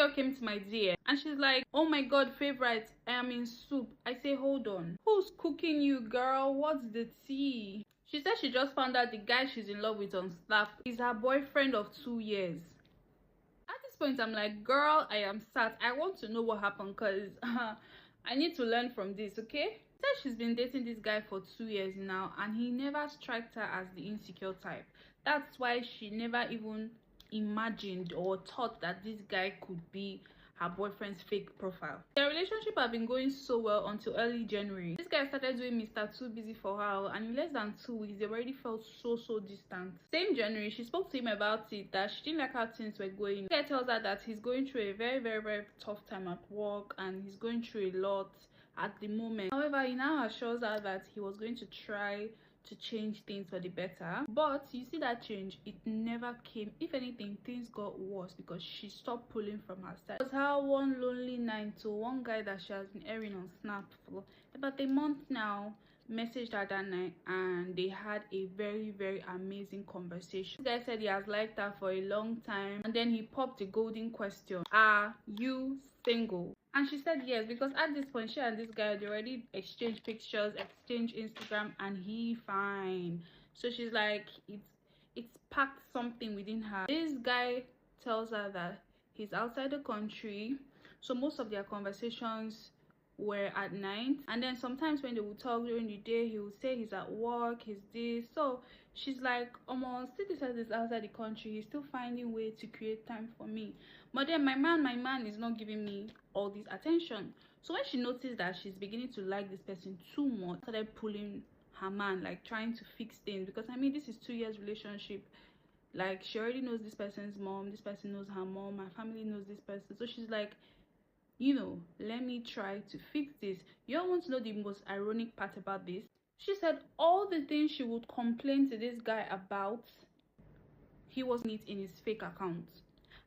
girl came to my DM and she's like, oh my god, favorite, I am in soup. I say, hold on, who's cooking you, girl? What's the tea? She said she just found out the guy she's in love with on Snap is her boyfriend of 2 years. At this point, I'm like, girl, I am sad. I want to know what happened, because I need to learn from this, okay? She said she's been dating this guy for 2 years now and he never struck her as the insecure type. That's why she never even imagined or thought that this guy could be her boyfriend's fake profile. Their relationship had been going so well until early January. This guy started doing Mr. Too Busy for her, and in less than 2 weeks they already felt so distant. Same January, she spoke to him about it, that she didn't like how things were going. This guy tells her that he's going through a very tough time at work and he's going through a lot at the moment. However, he now assures her that he was going to try to change things for the better, but you see that change, it never came. If anything, things got worse because she stopped pulling from her side. It was how one lonely night to one guy that she has been airing on Snap for about a month now messaged her that night, and they had a very amazing conversation. This guy said he has liked her for a long time, and then he popped the golden question: are you single? And she said yes, because at this point she and this guy had already exchanged pictures, exchanged Instagram, and he fine. So she's like, it's packed something within her. This guy tells her that he's outside the country, so most of their conversations were at night, and then sometimes when they would talk during the day, he would say he's at work, he's this. So she's like, still this is outside the country, he's still finding way to create time for me, but then my man is not giving me all this attention. So when she noticed that she's beginning to like this person too much, started pulling her man, like trying to fix things, because I mean, this is 2 years relationship. Like, she already knows this person's mom, this person knows her mom, my family knows this person. So she's like, you know, let me try to fix this. You all want to know the most ironic part about this? She said all the things she would complain to this guy about, he wasn't it in his fake account.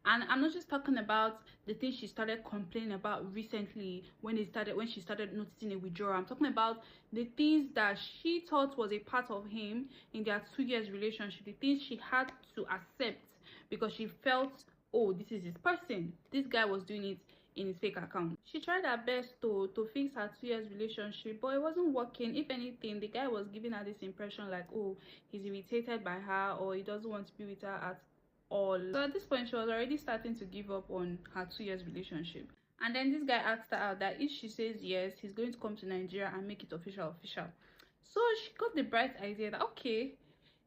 And I'm not just talking about the things she started complaining about recently when she started noticing a withdrawal. I'm talking about the things that she thought was a part of him in their 2 years relationship, the things she had to accept because she felt, oh, this is his person. This guy was doing it in his fake account. She tried her best to fix her 2 years relationship, but it wasn't working. If anything, the guy was giving her this impression like, oh, he's irritated by her, or he doesn't want to be with her at all. So at this point, she was already starting to give up on her 2 years relationship. And then this guy asked her out that if she says yes, he's going to come to Nigeria and make it official. So she got the bright idea that, okay,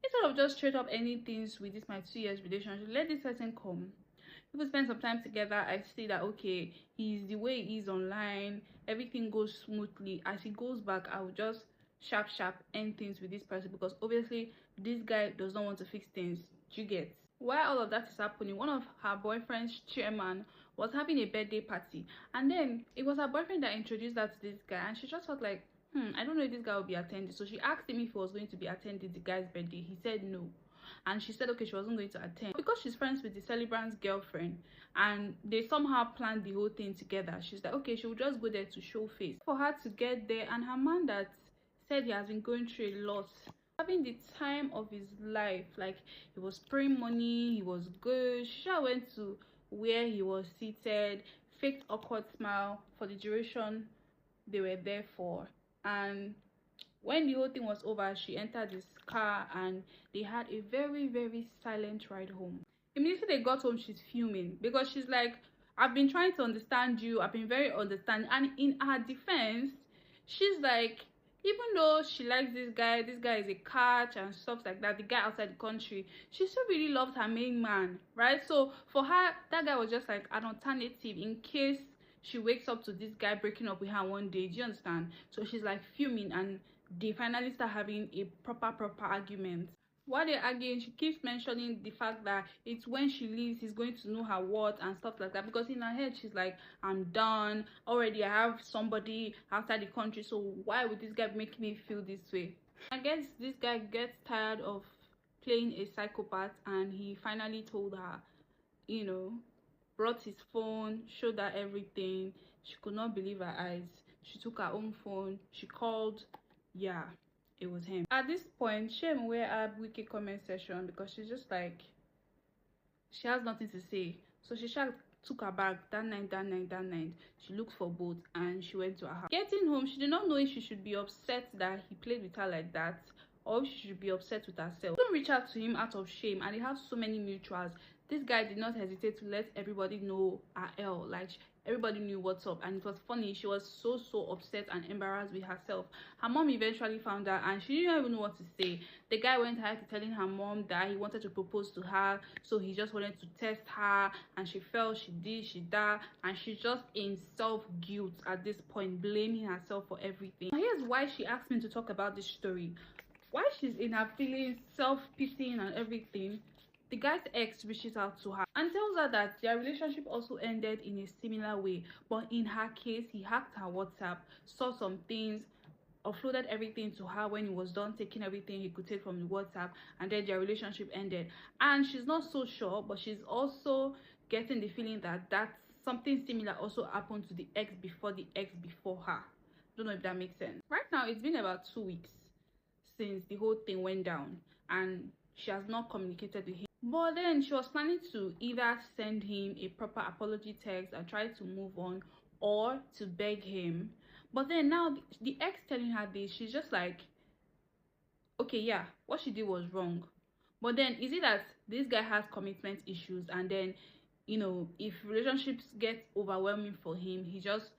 instead of just straight up ending things with my 2 years relationship, let this person come. If we spend some time together, I see that, okay, he's the way he is online, everything goes smoothly. As he goes back, I will just sharp end things with this person, because obviously this guy does not want to fix things. Do you get? While all of that is happening, one of her boyfriend's chairman was having a birthday party, and then it was her boyfriend that introduced her to this guy, and she just felt like, I don't know if this guy will be attending. So she asked him if he was going to be attending the guy's birthday. He said no, and she said okay, she wasn't going to attend because she's friends with the celebrant's girlfriend, and they somehow planned the whole thing together. She's like, okay, she would just go there to show face. For her to get there, and her man that said he has been going through a lot, having the time of his life, like he was spraying money, he was good. She went to where he was seated, faked awkward smile for the duration they were there for, and when the whole thing was over, she entered his car and they had a very silent ride home. Immediately they got home, she's fuming because she's like, I've been trying to understand you, I've been very understanding. And in her defense, she's like, even though she likes this guy is a catch and stuff like that, the guy outside the country, she still really loves her main man, right? So for her, that guy was just like an alternative in case she wakes up to this guy breaking up with her one day. Do you understand? So she's like fuming, and they finally start having a proper argument. While they're arguing, she keeps mentioning the fact that it's when she leaves he's going to know her worth and stuff like that, because in her head she's like, I'm done already, I have somebody outside the country, so why would this guy make me feel this way? I guess this guy gets tired of playing a psychopath, and he finally told her, you know, brought his phone, showed her everything. She could not believe her eyes. She took her own phone, she called. Yeah, it was him. At this point, Shame wear her wiki comment section because she's just like, she has nothing to say. So she took her bag that night. She looked for both and she went to her house. Getting home, she did not know if she should be upset that he played with her like that, or if she should be upset with herself. Don't reach out to him out of shame, and they have so many mutuals. This guy did not hesitate to let everybody know her L. Like, everybody knew what's up, and it was funny. She was so upset and embarrassed with herself. Her mom eventually found out, and she didn't even know what to say. The guy went ahead to telling her mom that he wanted to propose to her, so he just wanted to test her, and she felt she did, she that, and she's just in self-guilt at this point, blaming herself for everything. Now, here's why she asked me to talk about this story. Why she's in her feelings, self-pitying and everything. The guy's ex reaches out to her and tells her that their relationship also ended in a similar way, but in her case, he hacked her WhatsApp, saw some things, offloaded everything to her when he was done taking everything he could take from the WhatsApp, and then their relationship ended. And she's not so sure, but she's also getting the feeling that something similar also happened to the ex before her. Don't know if that makes sense. Right now, it's been about 2 weeks since the whole thing went down, and she has not communicated with him. But then she was planning to either send him a proper apology text and try to move on, or to beg him. But then now the ex telling her this, she's just like, okay, yeah, what she did was wrong. But then is it that this guy has commitment issues, and then, you know, if relationships get overwhelming for him, he just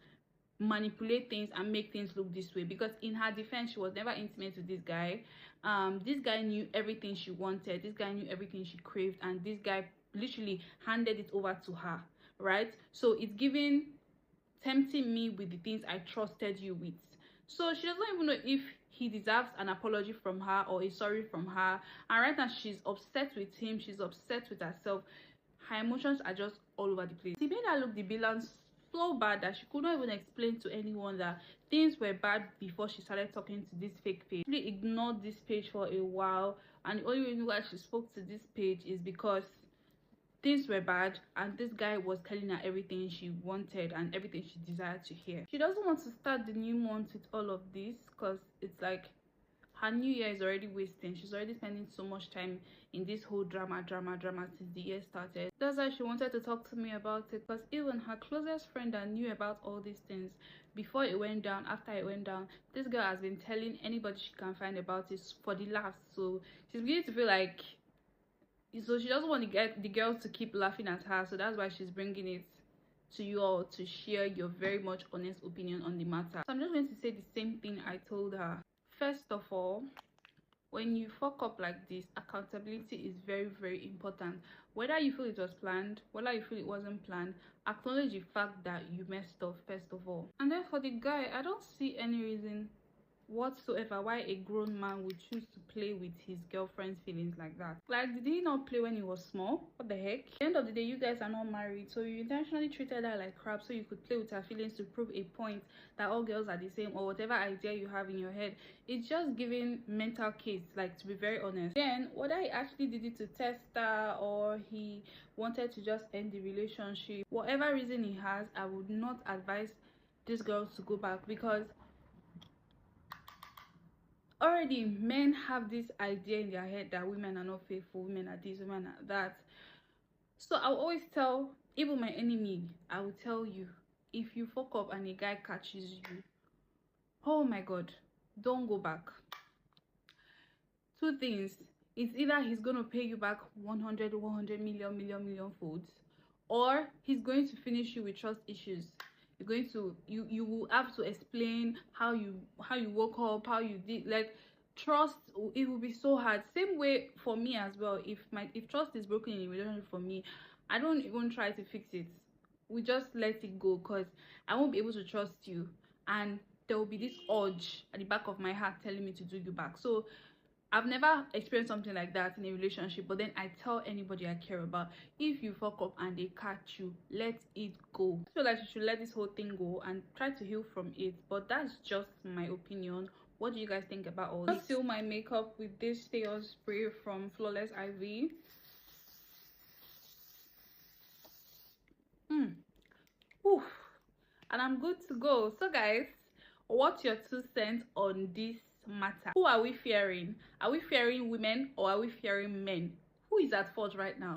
manipulate things and make things look this way? Because in her defense, she was never intimate with this guy. This guy knew everything she wanted, this guy knew everything she craved, and this guy literally handed it over to her, right? So it's giving tempting me with the things I trusted you with. So she doesn't even know if he deserves an apology from her or a sorry from her. And right now she's upset with him, she's upset with herself. Her emotions are just all over the place. He made her look the balance so bad that she could not even explain to anyone that things were bad before she started talking to this fake page. She ignored this page for a while, and the only reason why she spoke to this page is because things were bad and this guy was telling her everything she wanted and everything she desired to hear. She doesn't want to start the new month with all of this, because it's like her new year is already wasting. She's already spending so much time in this whole drama since the year started. That's why she wanted to talk to me about it, because even her closest friend that knew about all these things before it went down, after it went down, this girl has been telling anybody she can find about it for the laughs. So she's beginning to feel like, so she doesn't want to get the girls to keep laughing at her, so that's why she's bringing it to you all to share your very much honest opinion on the matter. So I'm just going to say the same thing I told her. First of all, when you fuck up like this, accountability is very important. Whether you feel it was planned, whether you feel it wasn't planned, acknowledge the fact that you messed up first of all. And then for the guy, I don't see any reason whatsoever why a grown man would choose to play with his girlfriend's feelings like that. Like, did he not play when he was small? What the heck? At the end of the day, you guys are not married, so you intentionally treated her like crap so you could play with her feelings to prove a point that all girls are the same, or whatever idea you have in your head. It's just giving mental case, like, to be very honest. Then whether he actually did it to test her or he wanted to just end the relationship, whatever reason he has, I would not advise this girl to go back, because already men have this idea in their head that women are not faithful, women are this, women are that. So I'll always tell, even my enemy, I will tell you, if you fuck up and a guy catches you, oh my god, don't go back. Two things: it's either he's going to pay you back 100 million folds, or he's going to finish you with trust issues. You're going to you will have to explain how you woke up, how you did, like, trust. It will be so hard. Same way for me as well. If trust is broken in a relationship, for me, I don't even try to fix it. We just let it go, because I won't be able to trust you, and there will be this urge at the back of my heart telling me to do you back. So I've never experienced something like that in a relationship, but then I tell anybody I care about, if you fuck up and they catch you, let it go. I feel like you should let this whole thing go and try to heal from it, but that's just my opinion. What do you guys think about all this? I seal my makeup with this Stay On spray from Flawless IV. Oof. And I'm good to go. So guys, what's your 2 cents on this matter? Who are we fearing? Are we fearing women or are we fearing men? Who is at fault right now?